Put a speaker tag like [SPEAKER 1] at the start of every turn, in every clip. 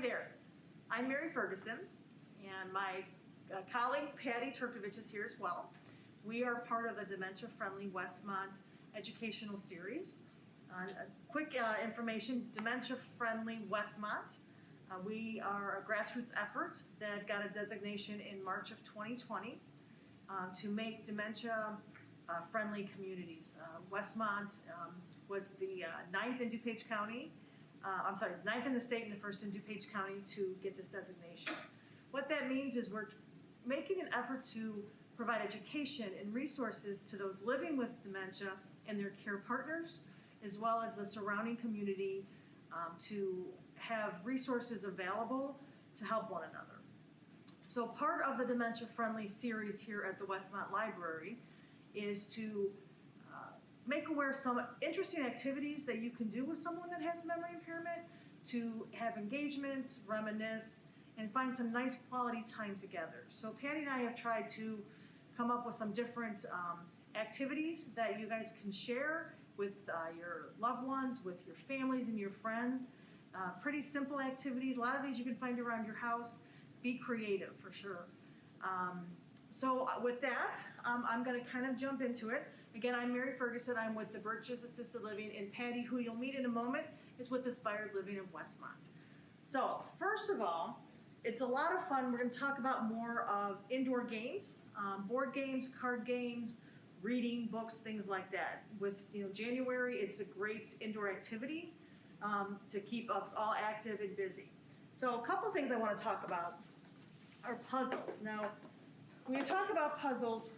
[SPEAKER 1] there. I'm Mary Ferguson, and my colleague Patty Turkovich is here as well. We are part of the Dementia Friendly Westmont educational series. Quick information, Dementia Friendly Westmont. We are a grassroots effort that got a designation in March of 2020 to make dementia friendly communities. Westmont was the ninth in DuPage County, ninth in the state and the first in DuPage County to get this designation. What that means is we're making an effort to provide education and resources to those living with dementia and their care partners, as well as the surrounding community, to have resources available to help one another. So part of the Dementia Friendly series here at the Westmont Library is to make aware of some interesting activities that you can do with someone that has memory impairment, to have engagements, reminisce, and find some nice quality time together. So Patty and I have tried to come up with some different activities that you guys can share with your loved ones, with your families and your friends. Pretty simple activities. A lot of these you can find around your house. Be creative for sure. So with that, I'm going to kind of jump into it. Again, I'm Mary Ferguson. I'm with the Birches Assisted Living, and Patty, who you'll meet in a moment, is with Inspired Living of Westmont. So first of all, it's a lot of fun. We're going to talk about more of indoor games, board games, card games, reading books, things like that. With January, it's a great indoor activity to keep us all active and busy. So a couple things I want to talk about are puzzles. Now, when you talk about puzzles,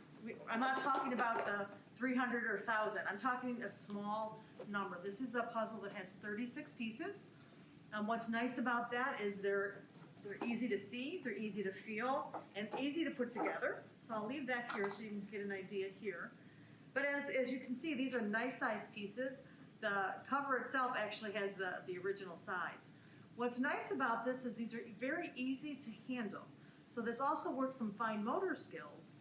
[SPEAKER 1] I'm not talking about the 300 or 1,000. I'm talking a small number. This is a puzzle that has 36 pieces. What's nice about that is they're easy to see, they're easy to feel, and easy to put together. So I'll leave that here so you can get an idea here. But as you can see, these are nice size pieces. The cover itself actually has the original size. What's nice about this is these are very easy to handle. So this also works some fine motor skills,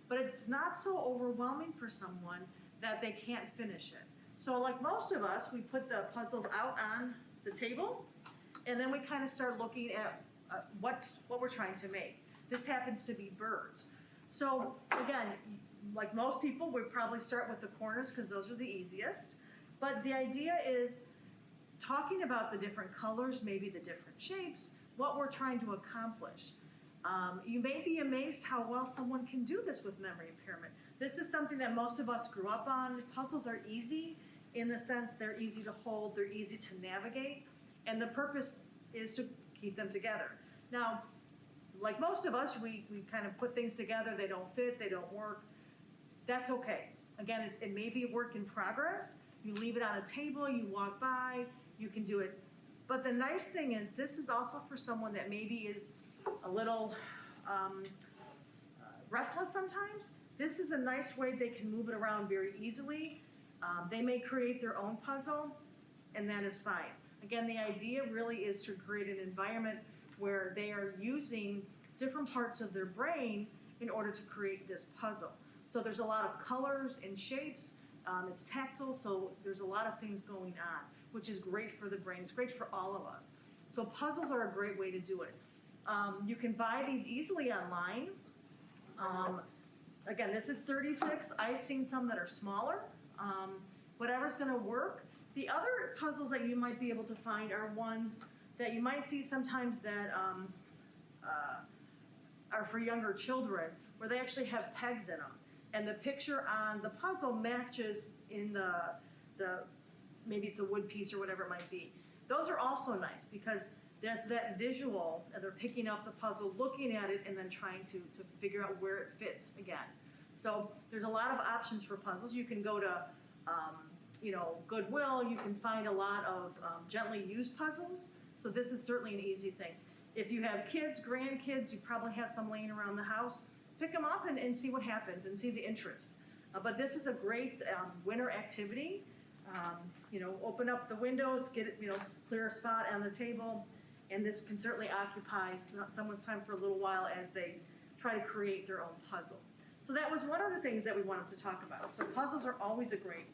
[SPEAKER 1] but it's not so overwhelming for someone that they can't finish it. So like most of us, we put the puzzles out on the table, and then we kind of start looking at what we're trying to make. This happens to be birds. So again, like most people, we probably start with the corners because those are the easiest. But the idea is talking about the different colors, maybe the different shapes, what we're trying to accomplish. You may be amazed how well someone can do this with memory impairment. This is something that most of us grew up on. Puzzles are easy in the sense they're easy to hold, they're easy to navigate, and the purpose is to keep them together. Now, like most of us, we kind of put things together, they don't fit, they don't work. That's okay. Again, it may be a work in progress. You leave it on a table, you walk by, you can do it. But the nice thing is this is also for someone that maybe is a little restless sometimes. This is a nice way they can move it around very easily. They may create their own puzzle, and that is fine. Again, the idea really is to create an environment where they are using different parts of their brain in order to create this puzzle. So there's a lot of colors and shapes. It's tactile, so there's a lot of things going on, which is great for the brain. It's great for all of us. So puzzles are a great way to do it. You can buy these easily online. Again, this is 36. I've seen some that are smaller. Whatever's going to work. The other puzzles that you might be able to find are ones that you might see sometimes that are for younger children, where they actually have pegs in them. And the picture on the puzzle matches in the maybe it's a wood piece or whatever it might be. Those are also nice because that's that visual, and they're picking up the puzzle, looking at it, and then trying to figure out where it fits again. So there's a lot of options for puzzles. You can go to Goodwill. You can find a lot of gently used puzzles. So this is certainly an easy thing. If you have kids, grandkids, you probably have some laying around the house. Pick them up and see what happens and see the interest. But this is a great winter activity. Open up the windows, get it, clear a spot on the table, and this can certainly occupy someone's time for a little while as they try to create their own puzzle. So that was one of the things that we wanted to talk about. So puzzles are always a great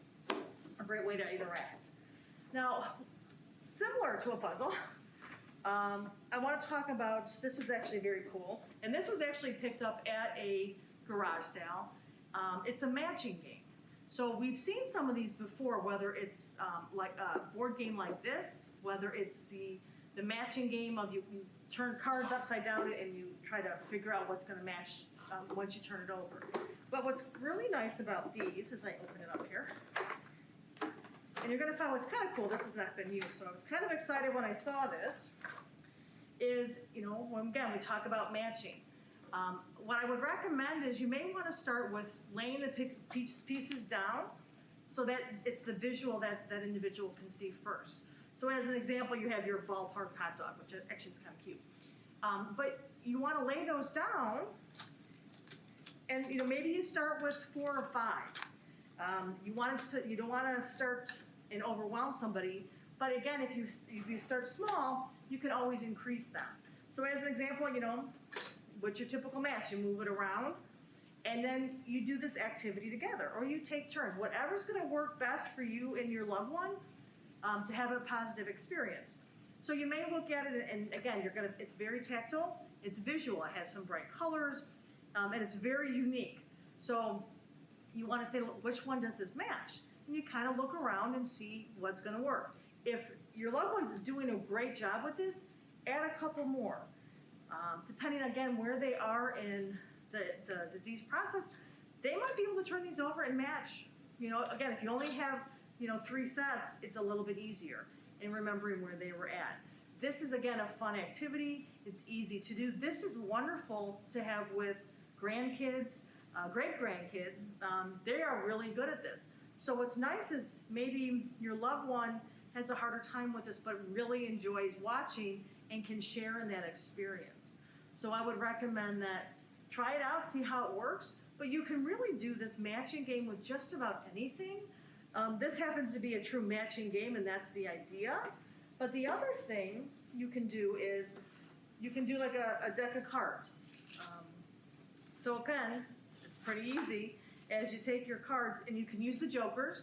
[SPEAKER 1] way to interact. Now, similar to a puzzle I want to talk about, this is actually very cool, and this was actually picked up at a garage sale. It's a matching game. So we've seen some of these before, whether it's like a board game like this, whether it's the matching game of you turn cards upside down and you try to figure out what's going to match once you turn it over. But what's really nice about these, as I open it up here, and you're going to find what's kind of cool, this has not been used, so I was kind of excited when I saw this, is, when, again, we talk about matching. What I would recommend is you may want to start with laying the pieces down so that it's the visual that that individual can see first. So as an example, you have your ballpark hot dog, which actually is kind of cute. But you want to lay those down, and maybe you start with 4 or 5. You don't want to start and overwhelm somebody. But again, if you start small, you can always increase them. So as an example, what's your typical match? You move it around, and then you do this activity together, or you take turns. Whatever's going to work best for you and your loved one to have a positive experience. So you may look at it, and again, it's very tactile, it's visual, it has some bright colors, and it's very unique. So you want to say, which one does this match? And you kind of look around and see what's going to work. If your loved one's doing a great job with this, add a couple more. Depending, again, where they are in the disease process, they might be able to turn these over and match. Again, if you only have 3 sets, it's a little bit easier in remembering where they were at. This is, again, a fun activity. It's easy to do. This is wonderful to have with grandkids, great-grandkids. They are really good at this. So what's nice is maybe your loved one has a harder time with this, but really enjoys watching and can share in that experience. So I would recommend that try it out, see how it works, but you can really do this matching game with just about anything. This happens to be a true matching game, and that's the idea. But the other thing you can do is you can do like a deck of cards. So again, it's pretty easy. As you take your cards, and you can use the jokers,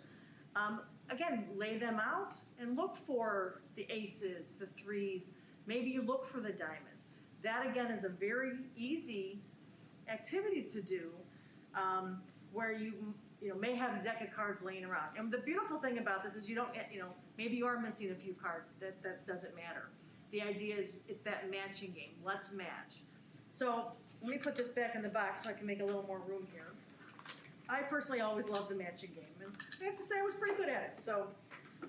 [SPEAKER 1] again, lay them out and look for the aces, the 3s, maybe you look for the diamonds. That, again, is a very easy activity to do where you may have a deck of cards laying around. And the beautiful thing about this is you don't, maybe you are missing a few cards. That doesn't matter. The idea is it's that matching game. Let's match. So let me put this back in the box so I can make a little more room here. I personally always loved the matching game, and I have to say I was pretty good at it. So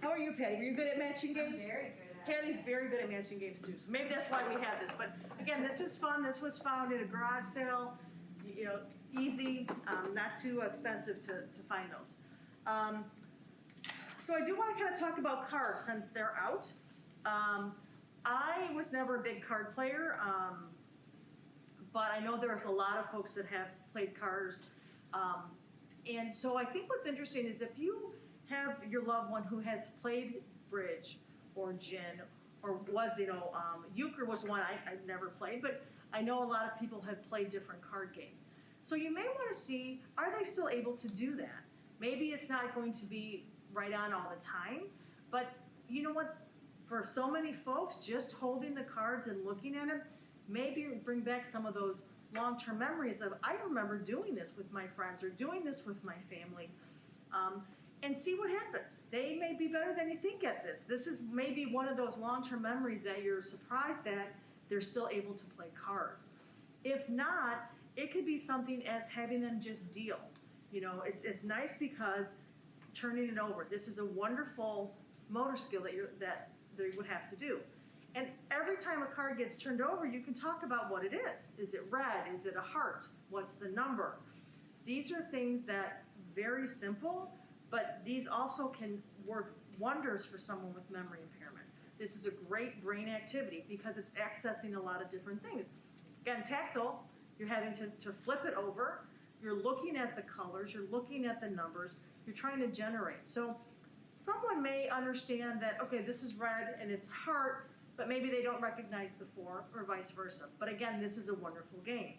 [SPEAKER 1] how are you, Patty? Were you good at matching games?
[SPEAKER 2] I'm very good at it.
[SPEAKER 1] Patty's very good at matching games too, so maybe that's why we have this. But again, this was fun. This was found at a garage sale. Easy, not too expensive to find those. So I do want to kind of talk about cards since they're out. I was never a big card player, but I know there's a lot of folks that have played cards. And so I think what's interesting is if you have your loved one who has played bridge or gin or was, euchre was one I never played, but I know a lot of people have played different card games. So you may want to see, are they still able to do that? Maybe it's not going to be right on all the time, but you know what? For so many folks, just holding the cards and looking at them, maybe bring back some of those long-term memories of, I remember doing this with my friends or doing this with my family, and see what happens. They may be better than you think at this. This is maybe one of those long-term memories that you're surprised that they're still able to play cards. If not, it could be something as having them just deal. It's nice because turning it over. This is a wonderful motor skill that they would have to do. And every time a card gets turned over, you can talk about what it is. Is it red? Is it a heart? What's the number? These are things that very simple, but these also can work wonders for someone with memory impairment. This is a great brain activity because it's accessing a lot of different things. Again, tactile, you're having to flip it over. You're looking at the colors. You're looking at the numbers. You're trying to generate. So someone may understand that, okay, this is red and it's heart, but maybe they don't recognize the 4 or vice versa. But again, this is a wonderful game.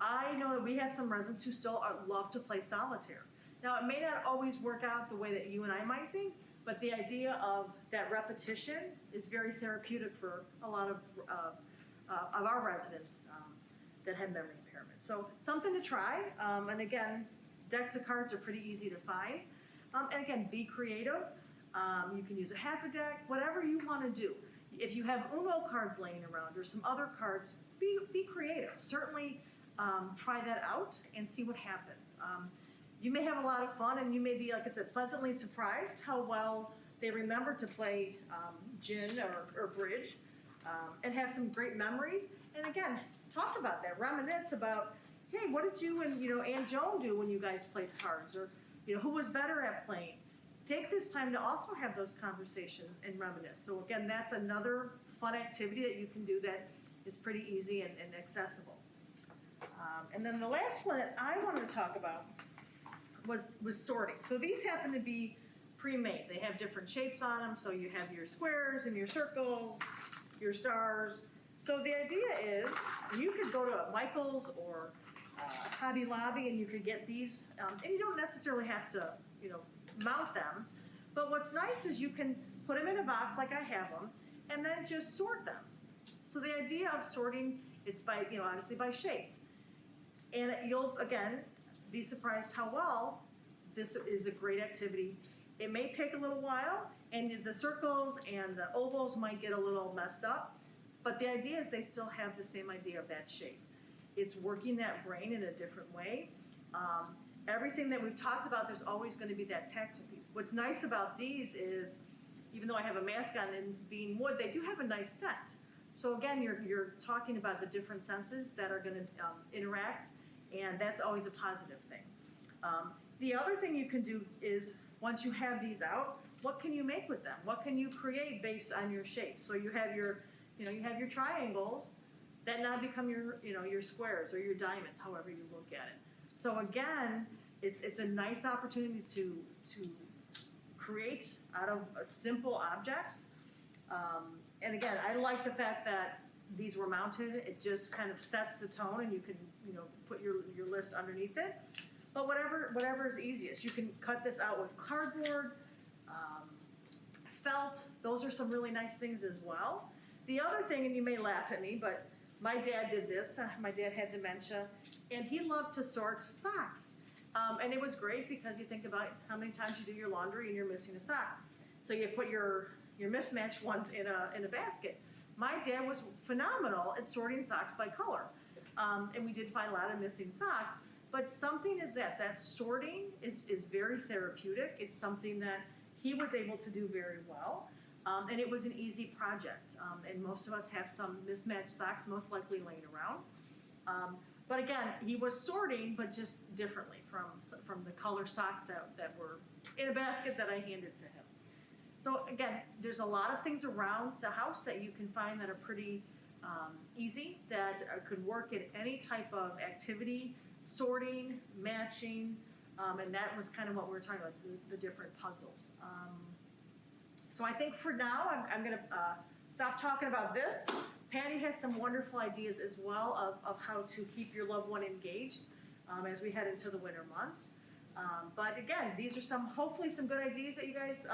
[SPEAKER 1] I know that we have some residents who still love to play solitaire. Now, it may not always work out the way that you and I might think, but the idea of that repetition is very therapeutic for a lot of our residents that have memory impairment. So something to try, and again, decks of cards are pretty easy to find. And again, be creative. You can use a half a deck, whatever you want to do. If you have Uno cards laying around or some other cards, be creative. Certainly try that out and see what happens. You may have a lot of fun, and you may be, like I said, pleasantly surprised how well they remember to play gin or bridge, and have some great memories. And again, talk about that. Reminisce about, hey, what did you and Aunt Joan do when you guys played cards, or who was better at playing? Take this time to also have those conversations and reminisce. So again, that's another fun activity that you can do that is pretty easy and accessible. And then the last one that I wanted to talk about was sorting. So these happen to be pre-made. They have different shapes on them. So you have your squares and your circles, your stars. So the idea is you could go to Michael's or Hobby Lobby and you could get these, and you don't necessarily have to, mount them. But what's nice is you can put them in a box like I have them, and then just sort them. So the idea of sorting, it's by, obviously by shapes. And you'll, again, be surprised how well this is a great activity. It may take a little while, and the circles and the ovals might get a little messed up, but the idea is they still have the same idea of that shape. It's working that brain in a different way. Everything that we've talked about, there's always going to be that tactile piece. What's nice about these is, even though I have a mask on and being wood, they do have a nice scent. So again, you're talking about the different senses that are going to interact, and that's always a positive thing. The other thing you can do is, once you have these out, what can you make with them? What can you create based on your shape? So you have your, you have your triangles that now become your, your squares or your diamonds, however you look at it. So again, it's a nice opportunity to create out of simple objects. And again, I like the fact that these were mounted. It just kind of sets the tone, and you can put your list underneath it. But whatever is easiest. You can cut this out with cardboard, felt. Those are some really nice things as well. The other thing, and you may laugh at me, but my dad did this. My dad had dementia, and he loved to sort socks. And it was great because you think about how many times you do your laundry and you're missing a sock. So you put your mismatched ones in a basket. My dad was phenomenal at sorting socks by color. And we did find a lot of missing socks. But something is that sorting is very therapeutic. It's something that he was able to do very well. And it was an easy project. And most of us have some mismatched socks, most likely laying around. But again, he was sorting, but just differently from the color socks that were in a basket that I handed to him. So again, there's a lot of things around the house that you can find that are pretty easy, that could work in any type of activity, sorting, matching, and that was kind of what we were talking about, the different puzzles. So I think for now, I'm going to stop talking about this. Patty has some wonderful ideas as well of how to keep your loved one engaged as we head into the winter months. But again, these are hopefully some good ideas that you guys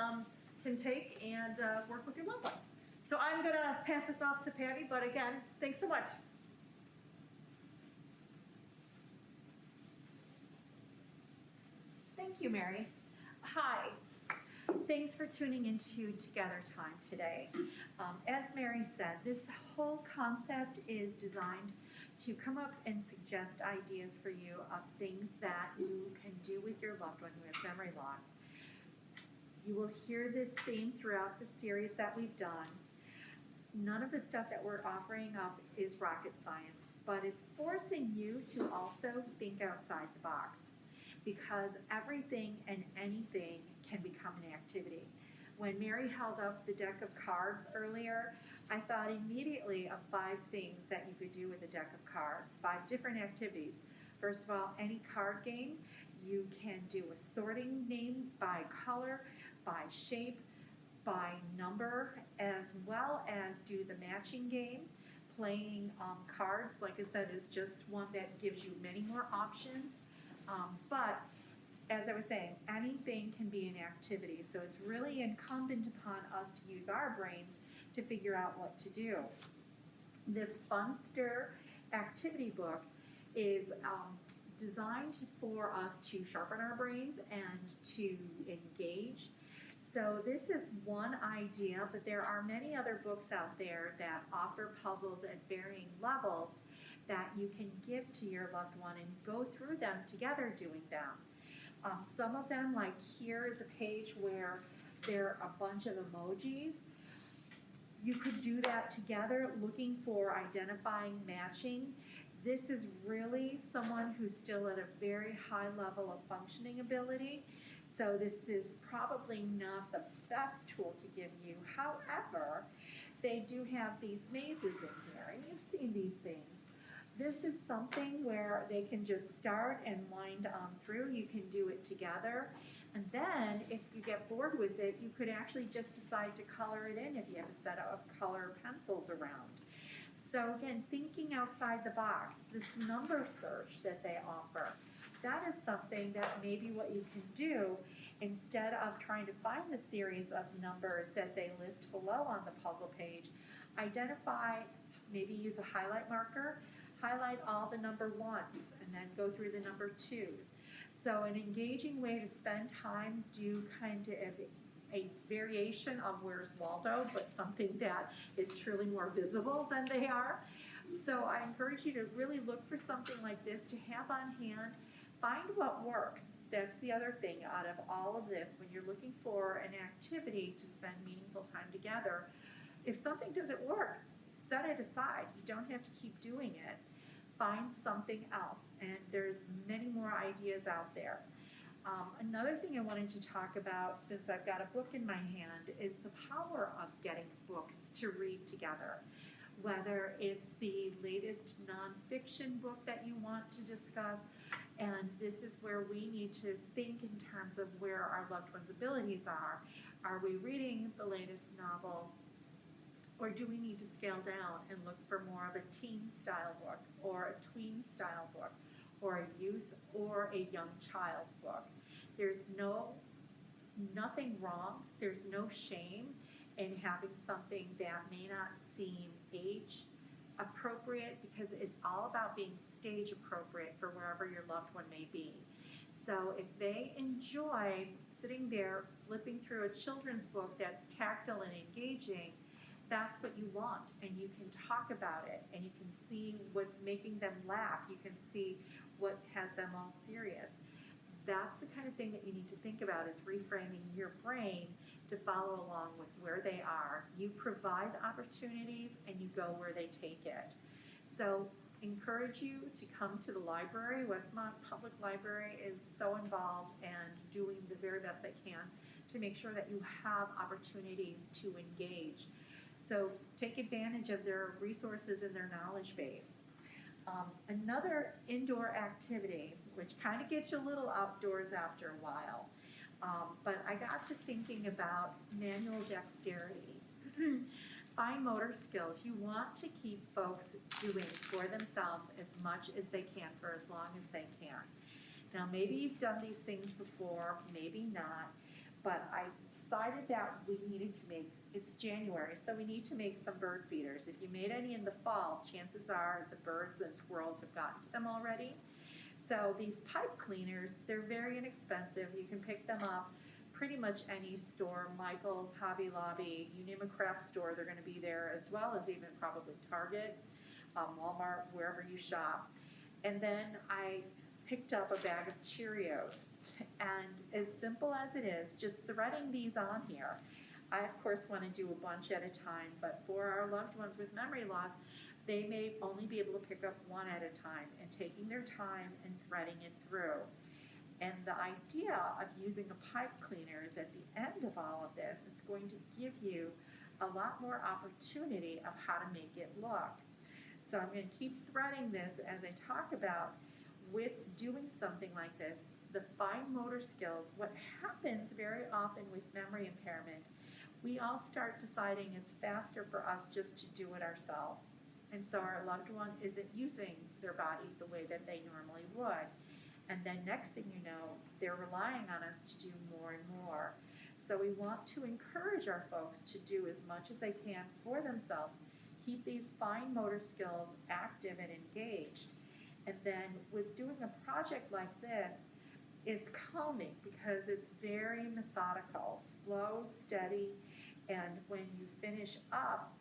[SPEAKER 1] can take and work with your loved one. So I'm going to pass this off to Patty, but again, thanks so much.
[SPEAKER 2] Thank you, Mary. Hi. Thanks for tuning into Together Time today. As Mary said, this whole concept is designed to come up and suggest ideas for you of things that you can do with your loved one who has memory loss. You will hear this theme throughout the series that we've done. None of the stuff that we're offering up is rocket science, but it's forcing you to also think outside the box, because everything and anything can become an activity. When Mary held up the deck of cards earlier, I thought immediately of 5 things that you could do with a deck of cards, 5 different activities. First of all, any card game, you can do a sorting name by color, by shape, by number, as well as do the matching game. Playing cards, like I said, is just one that gives you many more options. But as I was saying, anything can be an activity, so it's really incumbent upon us to use our brains to figure out what to do. This Funster activity book is designed for us to sharpen our brains and to engage. So this is one idea, but there are many other books out there that offer puzzles at varying levels that you can give to your loved one and go through them together doing them. Some of them, like here is a page where there are a bunch of emojis. You could do that together, looking for identifying, matching. This is really someone who's still at a very high level of functioning ability. So this is probably not the best tool to give you. However, they do have these mazes in here, and you've seen these things. This is something where they can just start and wind on through. You can do it together. And then if you get bored with it, you could actually just decide to color it in if you have a set of color pencils around. So again, thinking outside the box, this number search that they offer, that is something that maybe what you can do instead of trying to find the series of numbers that they list below on the puzzle page, identify, maybe use a highlight marker, highlight all the number ones, and then go through the number twos. So an engaging way to spend time, do kind of a variation of Where's Waldo, but something that is truly more visible than they are. So I encourage you to really look for something like this to have on hand. Find what works. That's the other thing out of all of this. When you're looking for an activity to spend meaningful time together, if something doesn't work, set it aside. You don't have to keep doing it. Find something else, and there's many more ideas out there. Another thing I wanted to talk about, since I've got a book in my hand, is the power of getting books to read together. Whether it's the latest nonfiction book that you want to discuss, and this is where we need to think in terms of where our loved one's abilities are. Are we reading the latest novel? Or do we need to scale down and look for more of a teen style book or a tween style book or a youth or a young child book? There's nothing wrong. There's no shame in having something that may not seem age appropriate, because it's all about being stage appropriate for wherever your loved one may be. So if they enjoy sitting there flipping through a children's book that's tactile and engaging, that's what you want, and you can talk about it, and you can see what's making them laugh. You can see what has them all serious. That's the kind of thing that you need to think about, is reframing your brain to follow along with where they are. You provide opportunities, and you go where they take it. So encourage you to come to the library. Westmont Public Library is so involved and doing the very best they can to make sure that you have opportunities to engage. So take advantage of their resources and their knowledge base. Another indoor activity, which kind of gets you a little outdoors after a while, but I got to thinking about manual dexterity. Fine motor skills. You want to keep folks doing for themselves as much as they can for as long as they can. Now, maybe you've done these things before, maybe not, but I decided that we needed to make, it's January, so we need to make some bird feeders. If you made any in the fall, chances are the birds and squirrels have gotten to them already. So these pipe cleaners, they're very inexpensive. You can pick them up pretty much any store, Michael's, Hobby Lobby, you name a craft store, they're going to be there, as well as even probably Target, Walmart, wherever you shop. And then I picked up a bag of Cheerios. And as simple as it is, just threading these on here. I, of course, want to do a bunch at a time, but for our loved ones with memory loss, they may only be able to pick up one at a time, and taking their time and threading it through. And the idea of using a pipe cleaner is at the end of all of this, it's going to give you a lot more opportunity of how to make it look. So I'm going to keep threading this as I talk about with doing something like this, the fine motor skills. What happens very often with memory impairment, we all start deciding it's faster for us just to do it ourselves. And so our loved one isn't using their body the way that they normally would. And then next thing you know, they're relying on us to do more and more. So we want to encourage our folks to do as much as they can for themselves, keep these fine motor skills active and engaged. And then with doing a project like this, it's calming because it's very methodical, slow, steady, and when you finish up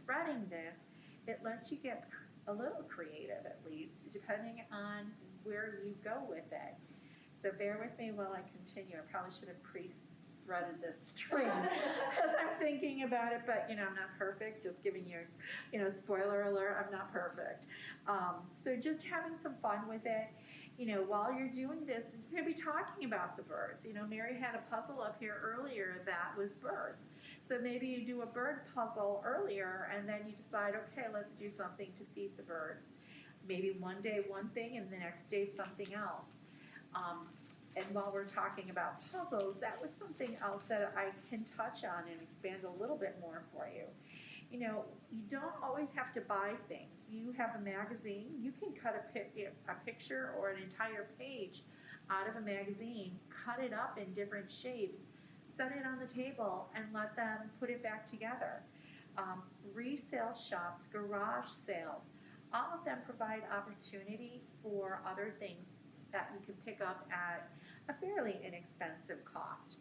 [SPEAKER 2] threading this, it lets you get a little creative at least, depending on where you go with it. So bear with me while I continue. I probably should have pre-threaded this string as I'm thinking about it, but I'm not perfect. Just giving you, spoiler alert, I'm not perfect. So just having some fun with it. While you're doing this, you're going to be talking about the birds. Mary had a puzzle up here earlier that was birds. So maybe you do a bird puzzle earlier and then you decide, okay, let's do something to feed the birds. Maybe one day one thing and the next day something else. And while we're talking about puzzles, that was something else that I can touch on and expand a little bit more for you. You don't always have to buy things. You have a magazine, you can cut a picture or an entire page out of a magazine, cut it up in different shapes, set it on the table, and let them put it back together. Resale shops, garage sales, all of them provide opportunity for other things that you can pick up at a fairly inexpensive cost.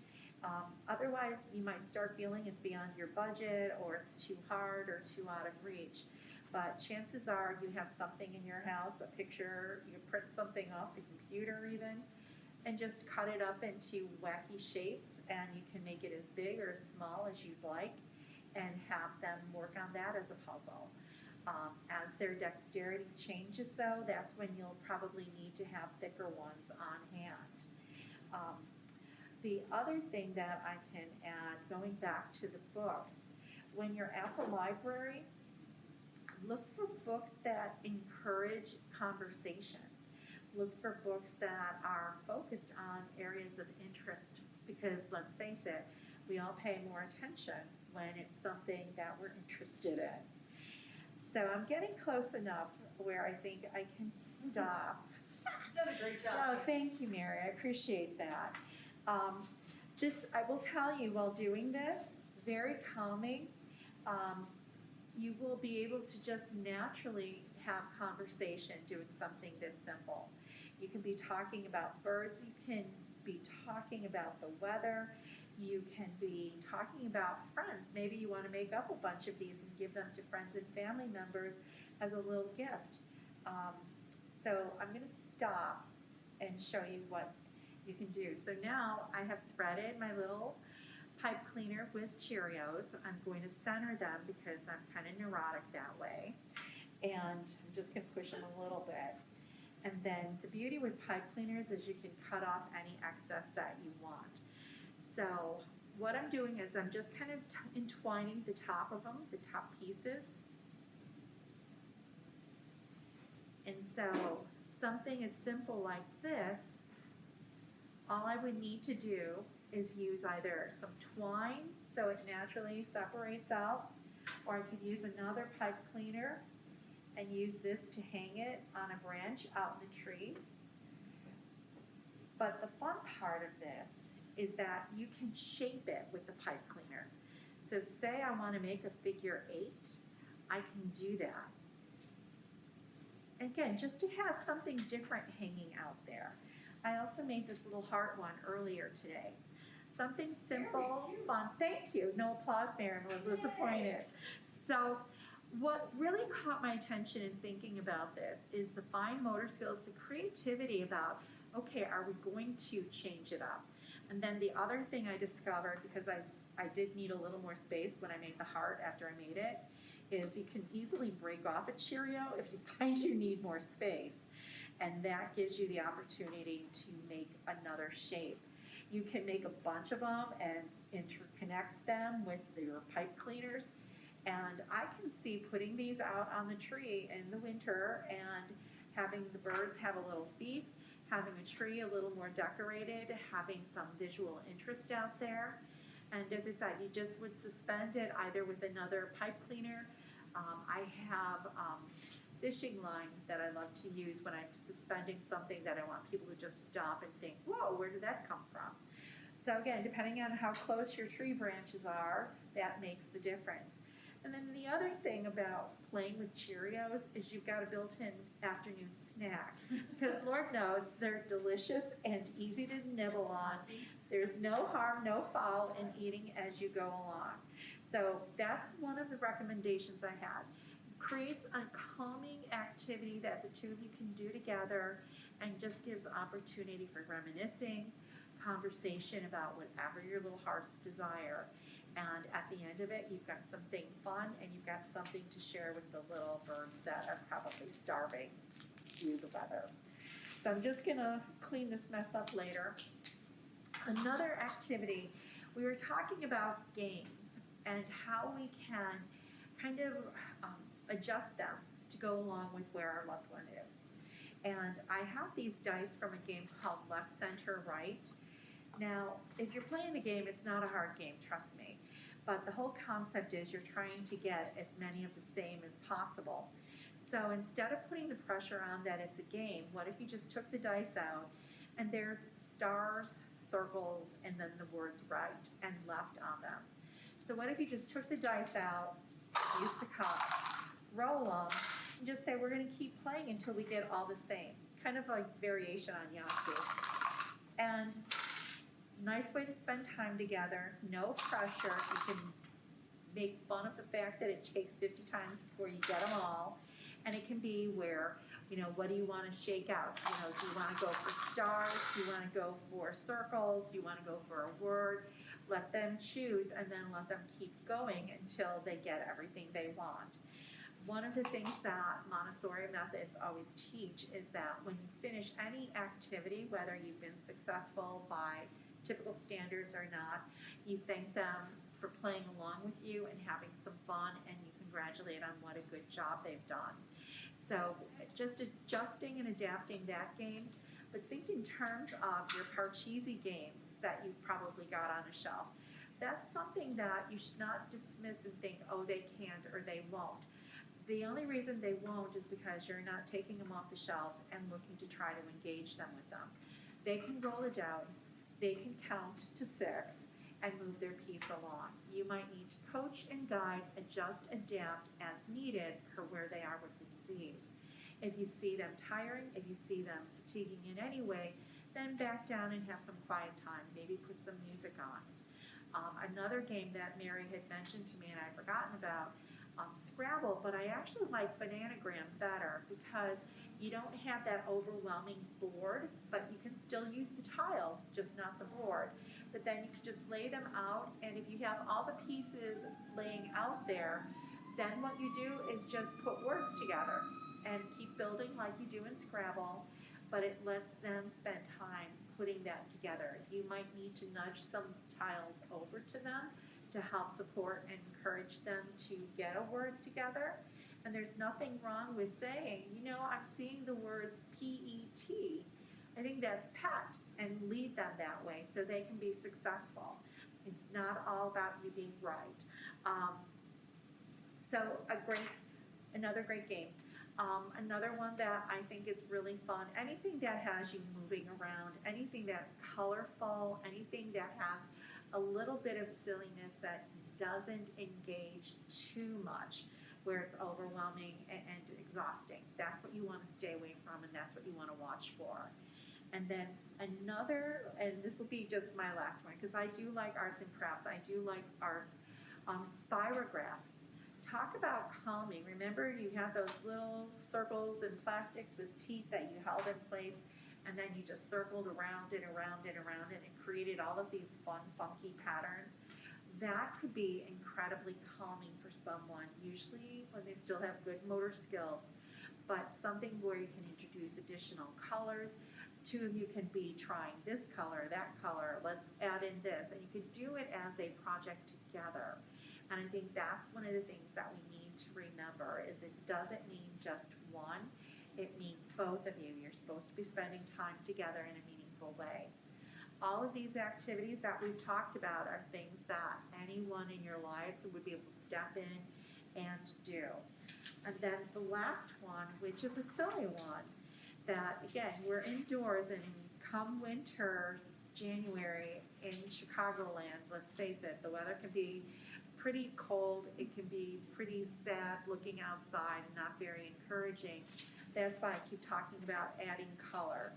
[SPEAKER 2] Otherwise, you might start feeling it's beyond your budget or it's too hard or too out of reach. But chances are you have something in your house, a picture, you print something off the computer even, and just cut it up into wacky shapes, and you can make it as big or as small as you'd like and have them work on that as a puzzle. As their dexterity changes though, that's when you'll probably need to have thicker ones on hand. The other thing that I can add, going back to the books, when you're at the library, look for books that encourage conversation. Look for books that are focused on areas of interest because, let's face it, we all pay more attention when it's something that we're interested in. So I'm getting close enough where I think I can stop.
[SPEAKER 1] You've done a great job.
[SPEAKER 2] Oh, thank you, Mary. I appreciate that. I will tell you, while doing this, very calming. You will be able to just naturally have conversation doing something this simple. You can be talking about birds. You can be talking about the weather. You can be talking about friends. Maybe you want to make up a bunch of these and give them to friends and family members as a little gift. So I'm going to stop and show you what you can do. So now I have threaded my little pipe cleaner with Cheerios. I'm going to center them because I'm kind of neurotic that way. And I'm just going to push them a little bit. And then the beauty with pipe cleaners is you can cut off any excess that you want. So what I'm doing is I'm just kind of entwining the top of them, the top pieces. And so something as simple like this, all I would need to do is use either some twine so it naturally separates out, or I could use another pipe cleaner and use this to hang it on a branch out in the tree. But the fun part of this is that you can shape it with the pipe cleaner. So say I want to make a figure 8, I can do that. Again, just to have something different hanging out there. I also made this little heart one earlier today. Something simple, fun. Thank you. No applause, Mary. I'm a little disappointed. So what really caught my attention in thinking about this is the fine motor skills, the creativity about, okay, are we going to change it up? And then the other thing I discovered, because I did need a little more space when I made the heart after I made it, is you can easily break off a Cheerio if you find you need more space. And that gives you the opportunity to make another shape. You can make a bunch of them and interconnect them with your pipe cleaners. And I can see putting these out on the tree in the winter and having the birds have a little feast, having a tree a little more decorated, having some visual interest out there. And as I said, you just would suspend it either with another pipe cleaner. I have fishing line that I love to use when I'm suspending something that I want people to just stop and think, whoa, where did that come from? So again, depending on how close your tree branches are, that makes the difference. And then the other thing about playing with Cheerios is you've got a built-in afternoon snack. Because Lord knows they're delicious and easy to nibble on. There's no harm, no foul in eating as you go along. So that's one of the recommendations I had. Creates a calming activity that the two of you can do together and just gives opportunity for reminiscing, conversation about whatever your little hearts desire. And at the end of it, you've got something fun and you've got something to share with the little birds that are probably starving due to the weather. So I'm just gonna clean this mess up later. Another activity, we were talking about games and how we can kind of adjust them to go along with where our loved one is. And I have these dice from a game called Left, Center, Right. Now, if you're playing the game, it's not a hard game, trust me. But the whole concept is you're trying to get as many of the same as possible. So instead of putting the pressure on that it's a game, what if you just took the dice out and there's stars, circles, and then the words right and left on them. So what if you just took the dice out, use the cup, roll them, and just say we're going to keep playing until we get all the same. Kind of like variation on Yahtzee. And nice way to spend time together, no pressure. You can make fun of the fact that it takes 50 times before you get them all. And it can be where, what do you want to shake out? Do you want to go for stars? Do you want to go for circles? Do you want to go for a word? Let them choose and then let them keep going until they get everything they want. One of the things that Montessori methods always teach is that when you finish any activity, whether you've been successful by typical standards or not, you thank them for playing along with you and having some fun, and you congratulate on what a good job they've done. So just adjusting and adapting that game, but think in terms of your Parcheesi games that you've probably got on a shelf. That's something that you should not dismiss and think, oh, they can't or they won't. The only reason they won't is because you're not taking them off the shelves and looking to try to engage them with them. They can roll a dice, they can count to 6 and move their piece along. You might need to coach and guide, adjust, adapt as needed for where they are with the disease. If you see them tiring, if you see them fatiguing in any way, then back down and have some quiet time. Maybe put some music on. Another game that Mary had mentioned to me and I'd forgotten about, Scrabble, but I actually like Bananagram better because you don't have that overwhelming board, but you can still use the tiles, just not the board. But then you can just lay them out, and if you have all the pieces laying out there, then what you do is just put words together and keep building like you do in Scrabble, but it lets them spend time putting that together. You might need to nudge some tiles over to them to help support and encourage them to get a word together. And there's nothing wrong with saying, I'm seeing the words P-E-T. I think that's pet, and lead them that way so they can be successful. It's not all about you being right. So another great game. Another one that I think is really fun, anything that has you moving around, anything that's colorful, anything that has a little bit of silliness that doesn't engage too much, where it's overwhelming and exhausting. That's what you want to stay away from, and that's what you want to watch for. And then another, and this will be just my last one, because I do like arts and crafts. I do like arts. Spirograph. Talk about calming. Remember, you had those little circles and plastics with teeth that you held in place, and then you just circled around it, and created all of these fun, funky patterns. That could be incredibly calming for someone, usually when they still have good motor skills, but something where you can introduce additional colors. Two of you can be trying this color, that color, let's add in this, and you could do it as a project together. And I think that's one of the things that we need to remember is it doesn't mean just one, it means both of you. You're supposed to be spending time together in a meaningful way. All of these activities that we've talked about are things that anyone in your lives would be able to step in and do. And then the last one, which is a silly one, that again, we're indoors and come winter, January in Chicagoland, let's face it, the weather can be pretty cold, it can be pretty sad looking outside, not very encouraging. That's why I keep talking about adding color.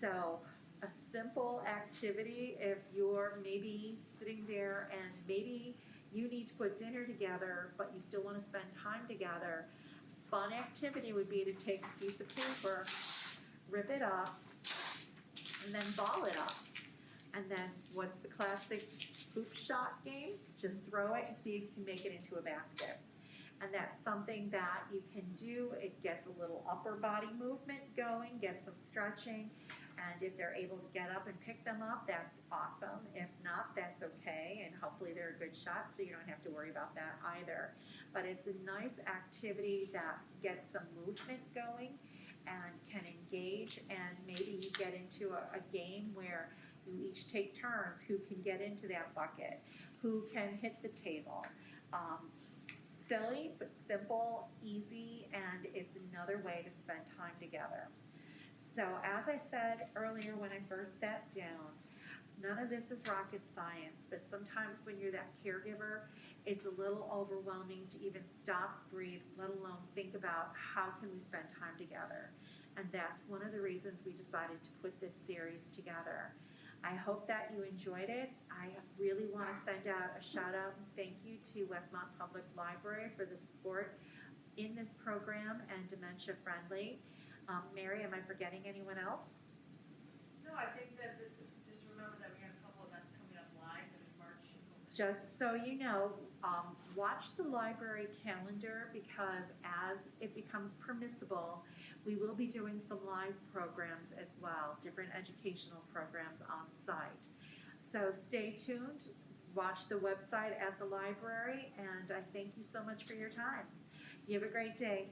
[SPEAKER 2] So a simple activity, if you're maybe sitting there and maybe you need to put dinner together, but you still want to spend time together, fun activity would be to take a piece of paper, rip it up, and then ball it up. And then what's the classic hoop shot game? Just throw it and see if you can make it into a basket. And that's something that you can do. It gets a little upper body movement going, gets some stretching. And if they're able to get up and pick them up, that's awesome. If not, that's okay. And hopefully they're a good shot, so you don't have to worry about that either. But it's a nice activity that gets some movement going and can engage. And maybe you get into a game where you each take turns, who can get into that bucket, who can hit the table. Silly, but simple, easy, and it's another way to spend time together. So as I said earlier when I first sat down, none of this is rocket science, but sometimes when you're that caregiver, it's a little overwhelming to even stop, breathe, let alone think about how can we spend time together. And that's one of the reasons we decided to put this series together. I hope that you enjoyed it. I really want to send out a shout out and thank you to Westmont Public Library for the support in this program and Dementia Friendly. Mary, am I forgetting anyone else?
[SPEAKER 1] No, I think that just remember that we have a couple events coming up live in March.
[SPEAKER 2] Just so you know, watch the library calendar because as it becomes permissible, we will be doing some live programs as well, different educational programs on site. So stay tuned, watch the website at the library, and I thank you so much for your time. You have a great day.